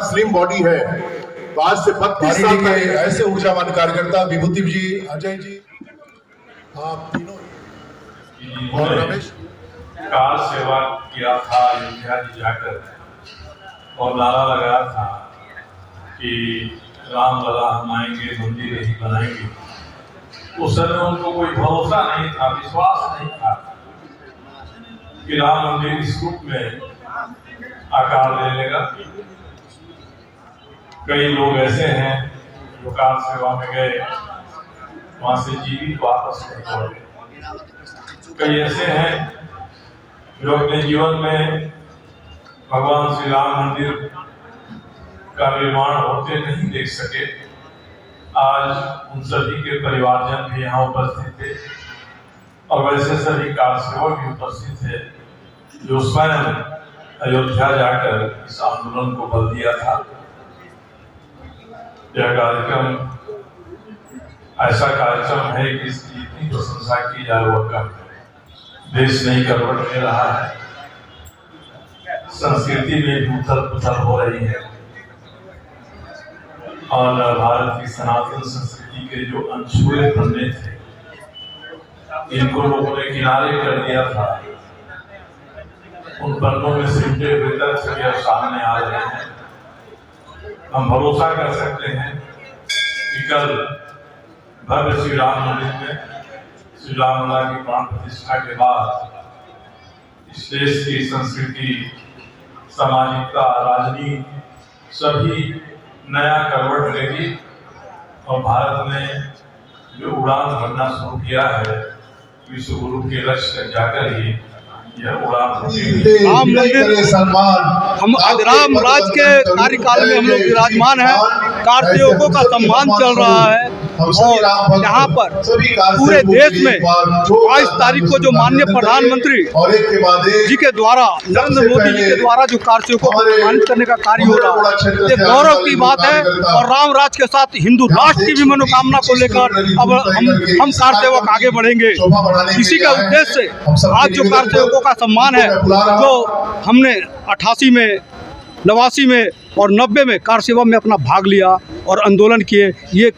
Slim body है, तो आज से 32 साल के ऐसे ऊर्जावान कार्यकर्ता विभूति जी, अजय जी, आप तीनों और रमेश कार सेवा किया था अयोध्या जी जाकर, और नारा लगाया था कि राम लला हम आएंगे, मंदिर ही बनाएंगे। उस समय उनको कोई भरोसा नहीं था, विश्वास नहीं था कि राम मंदिर इस रूप में आकार ले लेगा। कई लोग ऐसे हैं जो कार सेवा में गए, वहां से जीवित वापस नहीं लौटे। कई ऐसे हैं जो अपने जीवन में भगवान श्री राम मंदिर का निर्माण होते नहीं देख सके। आज उन सभी के परिवारजन भी यहाँ उपस्थित थे, और वैसे सभी कार सेवक भी उपस्थित थे जो स्वयं अयोध्या जाकर इस आंदोलन को बल दिया था। यह कार्यक्रम ऐसा कार्यक्रम है कि इसकी इतनी प्रशंसा की जाए वह कम है। देश नई करवट ले रहा है, संस्कृति में भी उथल पुथल हो रही है, और भारत की सनातन संस्कृति के जो अनछुए पन्ने थे, इनको लोगों ने किनारे कर दिया था। उन पन्नों में सिमटे हुए तथ्य भी अब सामने आ रहे हैं। हम भरोसा कर सकते हैं कि कल भव्य श्री राम मंदिर में श्री रामलला की प्राण प्रतिष्ठा के बाद इस देश की संस्कृति, सामाजिकता, राजनीति सभी नया करवट लेगी, और भारत ने जो उड़ान भरना शुरू किया है विश्व गुरु के लक्ष्य तक जाकर ही यह उड़ान राम मंदिर हम राम राज के कार्यकाल में हम लोग विराजमान हैं। कार सेवकों का सम्मान चल रहा है, और यहाँ पर पूरे देश में 22 तारीख को जो माननीय प्रधानमंत्री जी के द्वारा, नरेंद्र मोदी जी के द्वारा जो कार सेवकों को सम्मानित करने का कार्य हो रहा है, ये गौरव की बात है। और राम राज के साथ हिंदू राष्ट्र की भी मनोकामना को लेकर अब हम कार सेवक आगे बढ़ेंगे। इसी के उद्देश्य से आज जो कार सेवकों का सम्मान है, जो हमने 88 में, 89 में और 90 में कार सेवा में अपना भाग लिया और आंदोलन किए, ये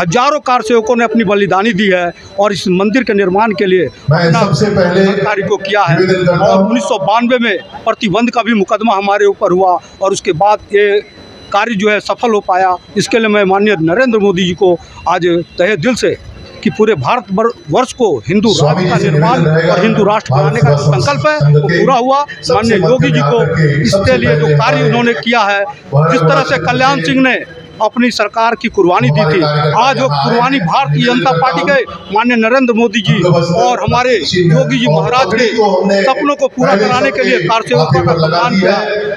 हजारों कार सेवकों ने अपनी बलिदानी दी है, और इस मंदिर के निर्माण के लिए सबसे पहले कार्य को किया है। और 1992 में प्रतिबंध का भी मुकदमा हमारे ऊपर हुआ, और उसके बाद ये कार्य जो है सफल हो पाया। इसके लिए मैं माननीय नरेंद्र मोदी जी को आज तहे दिल से कि पूरे भारत वर्ष को हिंदू राज्य का निर्माण और हिंदू राष्ट्र बनाने का जो संकल्प है वो पूरा हुआ। माननीय योगी जी को इसके लिए जो कार्य उन्होंने किया है, जिस तरह से कल्याण सिंह ने अपनी सरकार की कुर्बानी दी थी, आज वो कुर्बानी भारतीय जनता पार्टी के माननीय नरेंद्र मोदी जी और हमारे योगी जी महाराज के सपनों को पूरा कराने के लिए कार सेवकों का सम्मान किया।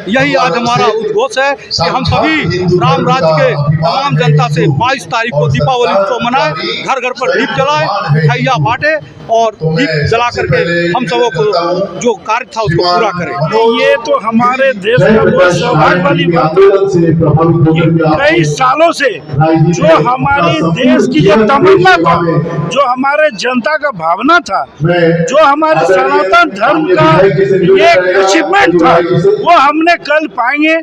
यही आज हमारा उद्घोष है कि हम सभी राम राज्य के तमाम जनता से 22 तारीख को दीपावली उत्सव मनाएं, घर घर पर दीप जलाएं, मिठाइयाँ बांटे, और दीप जला करके हम सबों को जो कार्य था उसको पूरा करें। ये तो हमारे देश का बहुत सौभाग्य वाली बात है। कई सालों से जो हमारी देश की जो तमन्ना था, जो हमारे जनता का भावना था, जो हमारे सनातन धर्म का एक अचीवमेंट था, वो हमने कल पाएंगे।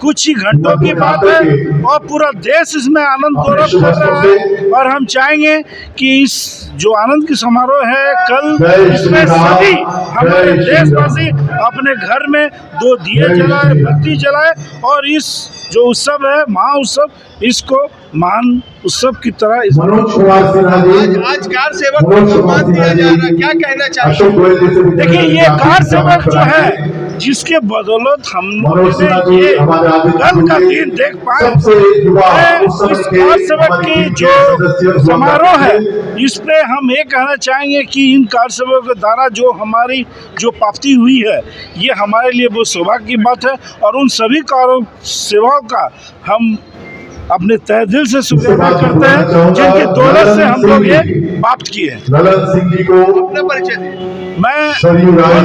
कुछ ही घंटों की बात है, और पूरा देश इसमें आनंद गौरव कर रहा है। और हम चाहेंगे कि इस जो आनंद की समारोह है कल, इसमें सभी हमारे देशवासी अपने घर में 2 दिए जलाए, बत्ती जलाए, और इस जो उत्सव है, महा उत्सव, इसको महान उत्सव की तरह आज कार सेवक को सम्मान दिया जा रहा है, क्या कहना चाहते हैं? देखिए, ये कार सेवक जो है, जिसके बदौलत हम ये कल का दिन देख पाए, इस कार सेवक की जो समारोह है, इस पे हम ये कहना चाहेंगे कि इन कार सेवकों के द्वारा जो हमारी जो प्राप्ति हुई है, ये हमारे लिए बहुत सौभाग्य की बात है। और उन सभी कारों सेवाओं का हम अपने तहे दिल से शुक्रिया करते हैं, जिनकी दौलत से हम लोग ये प्राप्त किए हैं। मैं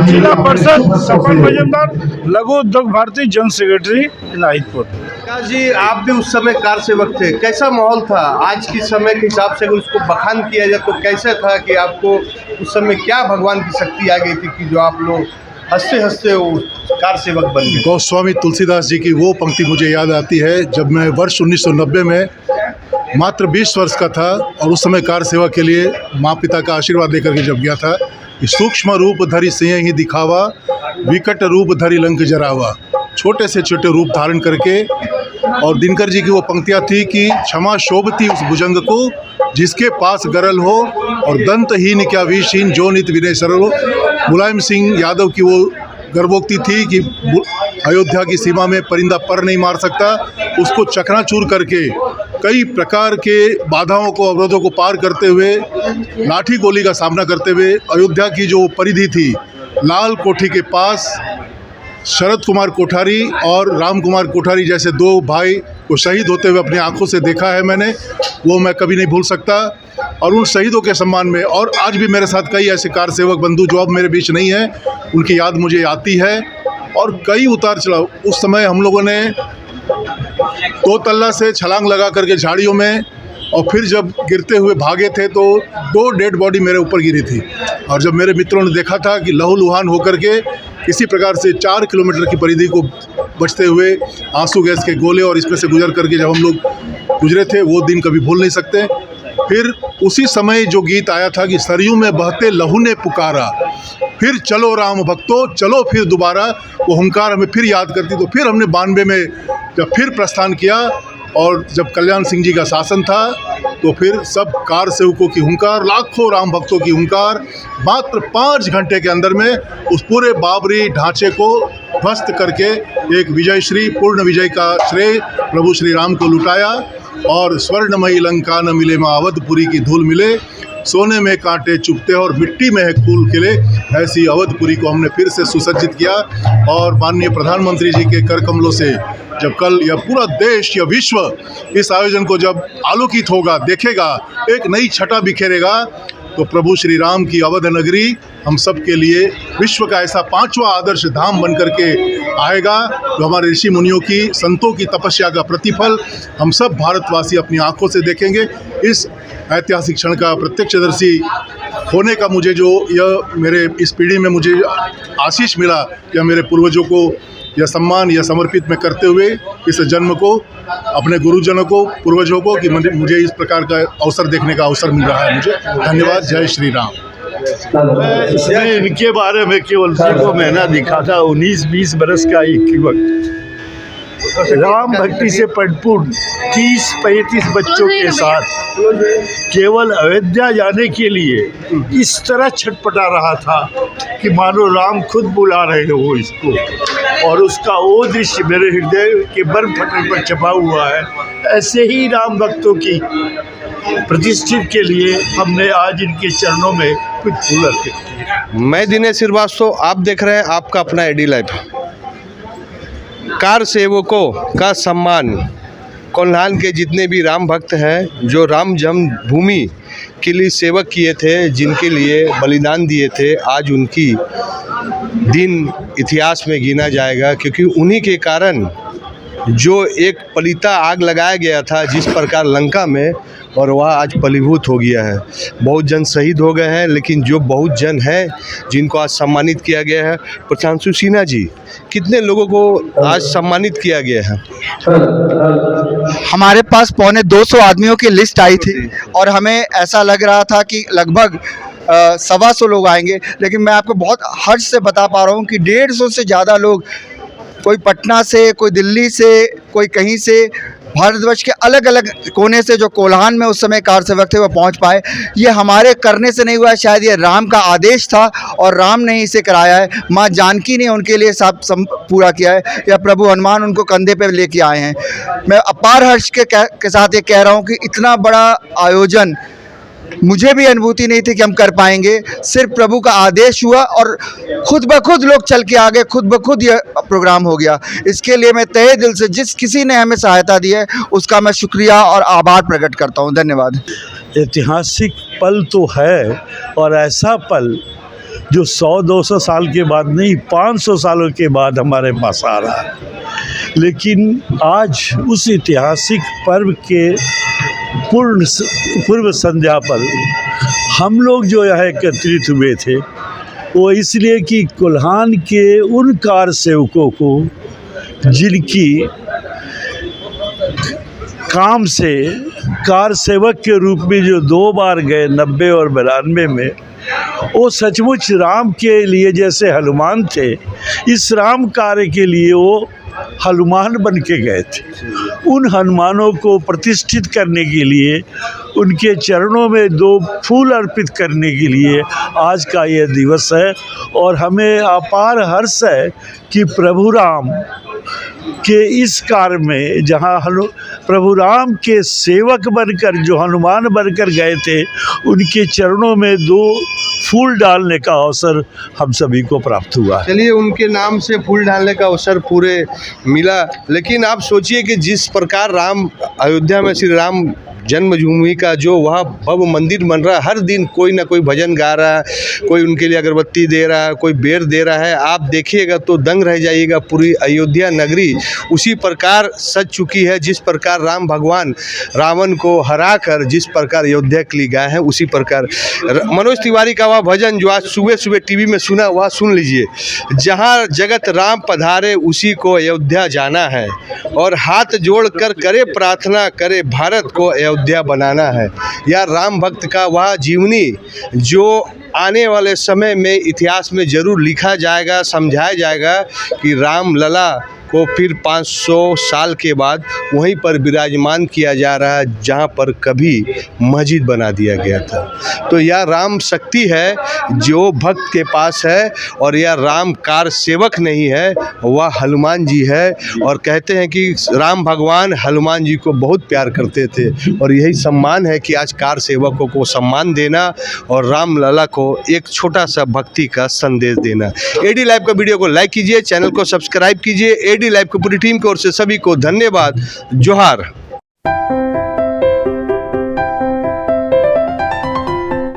जिला परिषद सफल वजनदार लघु उद्योग भारती जनरल सेक्रेटरी नाहिदपुर। प्रकाश जी, आप भी उस समय कार सेवक थे, कैसा माहौल था? आज के समय के हिसाब से अगर उसको बखान किया जाए तो कैसा था कि आपको उस समय क्या भगवान की शक्ति आ गई थी कि जो आप लोग हंसते हंसते वो कार सेवक बन गए? गोस्वामी तुलसीदास जी की वो पंक्ति मुझे याद आती है, जब मैं वर्ष 1990 में मात्र 20 वर्ष का था और उस समय कार सेवा के लिए माँ पिता का आशीर्वाद लेकर के जब गया था, सूक्ष्म रूप धरि सिंह ही दिखावा, विकट रूप धरि लंक जरावा। छोटे से छोटे रूप धारण करके, और दिनकर जी की वो पंक्तियाँ थी कि क्षमा शोभती उस भुजंग को जिसके पास गरल हो, और दंतहीन क्या विषहीन जो नित विनय सरल हो। मुलायम सिंह यादव की वो गर्वोक्ति थी कि अयोध्या की सीमा में परिंदा पर नहीं मार सकता, उसको चकनाचूर करके कई प्रकार के बाधाओं को, अवरोधों को पार करते हुए, लाठी गोली का सामना करते हुए अयोध्या की जो परिधि थी, लाल कोठी के पास शरद कुमार कोठारी और राम कुमार कोठारी जैसे दो भाई को शहीद होते हुए अपनी आंखों से देखा है मैंने, वो मैं कभी नहीं भूल सकता। और उन शहीदों के सम्मान में, और आज भी मेरे साथ कई ऐसे कार सेवक बंधु जो अब मेरे बीच नहीं है, उनकी याद मुझे आती है। और कई उतार चढ़ाव, उस समय हम लोगों ने 2 तल्ला से छलांग लगा करके झाड़ियों में, और फिर जब गिरते हुए भागे थे तो 2 डेड बॉडी मेरे ऊपर गिरी थी। और जब मेरे मित्रों ने देखा था कि लहूलुहान होकर के किसी प्रकार से 4 किलोमीटर की परिधि को बचते हुए आंसू गैस के गोले और इसमें से गुजर करके जब हम लोग गुजरे थे, वो दिन कभी भूल नहीं सकते। फिर उसी समय जो गीत आया था कि सरयू में बहते लहू ने पुकारा, फिर चलो राम भक्तों चलो फिर दोबारा, वो हुंकार हमें फिर याद करती। तो फिर हमने 92 में जब फिर प्रस्थान किया, और जब कल्याण सिंह जी का शासन था, तो फिर सब कार सेवकों की हुंकार, लाखों राम भक्तों की हुंकार, मात्र 5 घंटे के अंदर में उस पूरे बाबरी ढांचे को ध्वस्त करके एक विजयश्री पूर्ण विजय का श्रेय प्रभु श्री राम को लुटाया। और स्वर्णमयी लंका न मिले माँ अवधपुरी की धूल मिले, सोने में कांटे चुभते और मिट्टी में है फूल खिले, ऐसी अवधपुरी को हमने फिर से सुसज्जित किया। और माननीय प्रधानमंत्री जी के कर कमलों से जब कल यह पूरा देश या विश्व इस आयोजन को जब आलोकित होगा, देखेगा, एक नई छटा बिखेरेगा, तो प्रभु श्री राम की अवध नगरी हम सब के लिए विश्व का ऐसा 5वां आदर्श धाम बन करके आएगा, जो हमारे ऋषि मुनियों की, संतों की तपस्या का प्रतिफल हम सब भारतवासी अपनी आंखों से देखेंगे। इस ऐतिहासिक क्षण का प्रत्यक्षदर्शी होने का मुझे जो यह मेरे इस पीढ़ी में मुझे आशीष मिला, या मेरे पूर्वजों को यह सम्मान यह समर्पित मैं करते हुए इस जन्म को अपने गुरुजनों को, पूर्वजों को, कि मुझे इस प्रकार का अवसर देखने का अवसर मिल रहा है। मुझे धन्यवाद। जय श्री राम। इसमें इनके बारे में केवल को मैंने दिखा था 19-20 बरस का एक युवक, राम भक्ति से परिपूर्ण 30-35 बच्चों के साथ केवल अयोध्या जाने के लिए इस तरह छटपटा रहा था कि मानो राम खुद बुला रहे हो इसको, और उसका वो दृश्य मेरे हृदय के बर्फ पटल पर छपा हुआ है। ऐसे ही राम भक्तों की प्रतिष्ठित के लिए हमने आज इनके चरणों में कुछ फूल अर्पित किए। मैं दिनेश श्रीवास्तव, आप देख रहे हैं आपका अपना एडी लाइफ। कार सेवकों का सम्मान, कोल्हान के जितने भी राम भक्त हैं जो राम जन्मभूमि के लिए सेवक किए थे, जिनके लिए बलिदान दिए थे, आज उनकी दिन इतिहास में गिना जाएगा, क्योंकि उन्हीं के कारण जो एक पलीता आग लगाया गया था जिस प्रकार लंका में, और वह आज फलीभूत हो गया है। बहुत जन शहीद हो गए हैं, लेकिन जो बहुत जन हैं जिनको आज सम्मानित किया गया है, प्रशांशु सिन्हा जी, कितने लोगों को आज सम्मानित किया गया है? हमारे पास 250 आदमियों की लिस्ट आई थी, और हमें ऐसा लग रहा था कि लगभग 125 लोग आएंगे, लेकिन मैं आपको बहुत हर्ष से बता पा रहा हूँ कि 150 से ज़्यादा लोग, कोई पटना से, कोई दिल्ली से, कोई कहीं से, भारतवर्ष के अलग अलग कोने से जो कोल्हान में उस समय कार सेवक थे वो पहुंच पाए। ये हमारे करने से नहीं हुआ, शायद ये राम का आदेश था और राम ने इसे कराया है। माँ जानकी ने उनके लिए सब पूरा किया है, या प्रभु हनुमान उनको कंधे पे लेके आए हैं। मैं अपार हर्ष के साथ ये कह रहा हूँ कि इतना बड़ा आयोजन मुझे भी अनुभूति नहीं थी कि हम कर पाएंगे। सिर्फ प्रभु का आदेश हुआ और खुद ब खुद लोग चल के आ गए, खुद ब खुद ये प्रोग्राम हो गया। इसके लिए मैं तहे दिल से जिस किसी ने हमें सहायता दी है उसका मैं शुक्रिया और आभार प्रकट करता हूँ। धन्यवाद। ऐतिहासिक पल तो है, और ऐसा पल जो 100-200 साल के बाद नहीं, 500 सालों के बाद हमारे पास आ रहा है। लेकिन आज उस ऐतिहासिक पर्व के पूर्व संध्या पर हम लोग जो है एकत्रित हुए थे वो इसलिए कि कोल्हान के उन कार सेवकों को जिनकी काम से कार सेवक के रूप में जो 2 बार गए 90 और 92 में, वो सचमुच राम के लिए जैसे हनुमान थे, इस राम कार्य के लिए वो हनुमान बन के गए थे। उन हनुमानों को प्रतिष्ठित करने के लिए, उनके चरणों में 2 फूल अर्पित करने के लिए आज का यह दिवस है। और हमें अपार हर्ष है कि प्रभु राम के इस कार्य में, जहाँ प्रभु राम के सेवक बनकर जो हनुमान बनकर गए थे, उनके चरणों में 2 फूल डालने का अवसर हम सभी को प्राप्त हुआ। चलिए, उनके नाम से फूल डालने का अवसर पूरे मिला। लेकिन आप सोचिए कि जिस प्रकार राम अयोध्या में श्री राम जन्मभूमि का जो वहाँ भव्य मंदिर बन रहा है, हर दिन कोई ना कोई भजन गा रहा है, कोई उनके लिए अगरबत्ती दे रहा है, कोई बेर दे रहा है। आप देखिएगा तो दंग रह जाइएगा। पूरी अयोध्या नगरी उसी प्रकार सज चुकी है जिस प्रकार राम भगवान रावण को हरा कर जिस प्रकार अयोध्या के लिए गए हैं, उसी प्रकार मनोज तिवारी का वह भजन जो आज सुबह सुबह टीवी में सुना, वह सुन लीजिए। जहाँ जगत राम पधारे उसी को अयोध्या जाना है, और हाथ जोड़ कर करे प्रार्थना, करे भारत को अयोध्या बनाना है। यह राम भक्त का वह जीवनी जो आने वाले समय में इतिहास में ज़रूर लिखा जाएगा, समझाया जाएगा कि राम लला को फिर 500 साल के बाद वहीं पर विराजमान किया जा रहा है जहां पर कभी मस्जिद बना दिया गया था। तो यह राम शक्ति है जो भक्त के पास है, और यह राम कार सेवक नहीं है, वह हनुमान जी है। और कहते हैं कि राम भगवान हनुमान जी को बहुत प्यार करते थे, और यही सम्मान है कि आज कार सेवकों को सम्मान देना और राम लला को एक छोटा सा भक्ति का संदेश देना। एडी लाइव का वीडियो को लाइक कीजिए, चैनल को सब्सक्राइब कीजिए। एडी लाइव की पूरी टीम की ओर से सभी को धन्यवाद। जोहार।